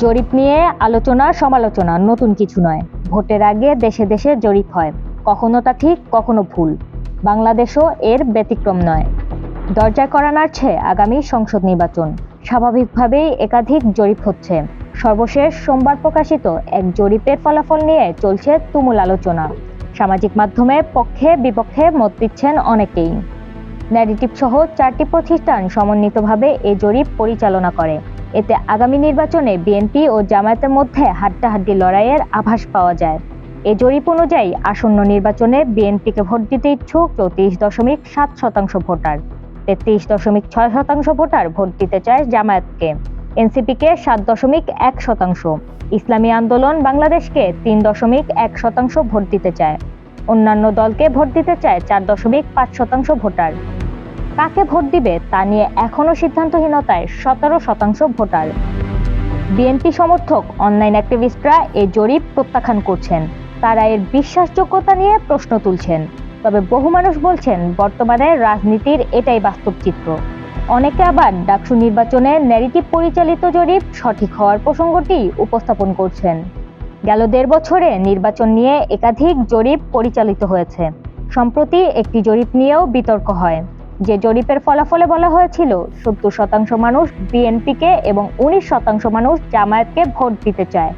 জরিপ নিয়ে আলোচনা সমালোচনা নতুন কিছু নয়। ভোটের আগে দেশে দেশে জরিপ হয়, কখনো তা ঠিক কখনো ভুল। বাংলাদেশও এর ব্যতিক্রম নয়। দরজায় কড়া নাড়ছে আগামী সংসদ নির্বাচন। স্বাভাবিকভাবেই একাধিক জরিপ হচ্ছে। সর্বশেষ সোমবার প্রকাশিত এক জরিপের ফলাফল নিয়ে চলছে তুমুল আলোচনা। সামাজিক মাধ্যমে পক্ষে বিপক্ষে মত দিচ্ছেন অনেকেই। ন্যারেটিভ সহ 4টি প্রতিষ্ঠান সমন্বিতভাবে এই জরিপ পরিচালনা করে। এতে আগামী নির্বাচনে বিএনপি ও জামায়াতের মধ্যে হাড্ডাহাড্ডি লড়াইয়ের আভাস পাওয়া যায়। এই জরিপ অনুযায়ী আসন্ন নির্বাচনে বিএনপিকে ভোট দিতে ইচ্ছুক 34.7% ভোটার, 33.6% ভোটার ভোট দিতে চায় জামায়াতকে, এনসিপিকে 7.1%, ইসলামী আন্দোলন বাংলাদেশকে 3.1% ভোট দিতে চায়। অন্যান্য দলকে ভোট দিতে চায় 4.5% ভোটার। কাকে ভোট দিবে তা নিয়ে এখনো সিদ্ধান্তহীনতায় 17% ভোটার। বিএনপি সমর্থক অনলাইন অ্যাক্টিভিস্টরা এই জরিপ প্রত্যাখ্যান করছেন। তারা এর বিশ্বাসযোগ্যতা নিয়ে প্রশ্ন তুলছেন। তবে বহু মানুষ বলছেন বর্তমানে রাজনীতির এটাই বাস্তব চিত্র। অনেকে আবার ডাকসু নির্বাচনে ন্যারেটিভ পরিচালিত জরিপ সঠিক হওয়ার প্রসঙ্গটি উপস্থাপন করছেন। গেল 1.5 বছরে নির্বাচন নিয়ে একাধিক জরিপ পরিচালিত হয়েছে। সম্প্রতি একটি জরিপ নিয়েও বিতর্ক হয়। যে জরিপের ফলাফলে বলা হয়েছিল 70% মানুষ বিএনপিকে এবং 19% মানুষ জামায়াতকে ভোট দিতে চায়।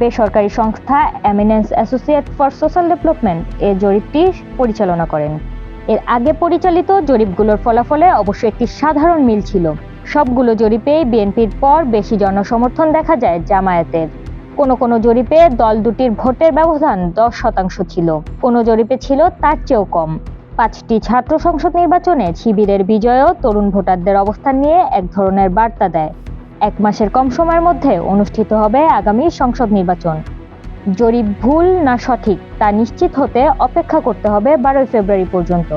বেসরকারি সংস্থা eminence associate for social development এই জরিপটি পরিচালনা করেন। এর আগে পরিচালিত জরিপগুলোর ফলাফলে অবশ্য একটি সাধারণ মিল ছিল। সবগুলো জরিপেই বিএনপির পর বেশি জনসমর্থন দেখা যায় জামায়াতের। কোনো জরিপে দল দুটির ভোটের ব্যবধান 10% ছিল, কোনো জরিপে ছিল তার চেয়েও কম। 5টি ছাত্র সংসদ নির্বাচনে শিবিরের বিজয়ও তরুণ ভোটারদের অবস্থান নিয়ে এক ধরনের বার্তা দেয়। 1 মাসের কম সময়ের মধ্যে অনুষ্ঠিত হবে আগামী সংসদ নির্বাচন। জরিপ ভুল না সঠিক তা নিশ্চিত হতে অপেক্ষা করতে হবে 12 ফেব্রুয়ারি পর্যন্ত।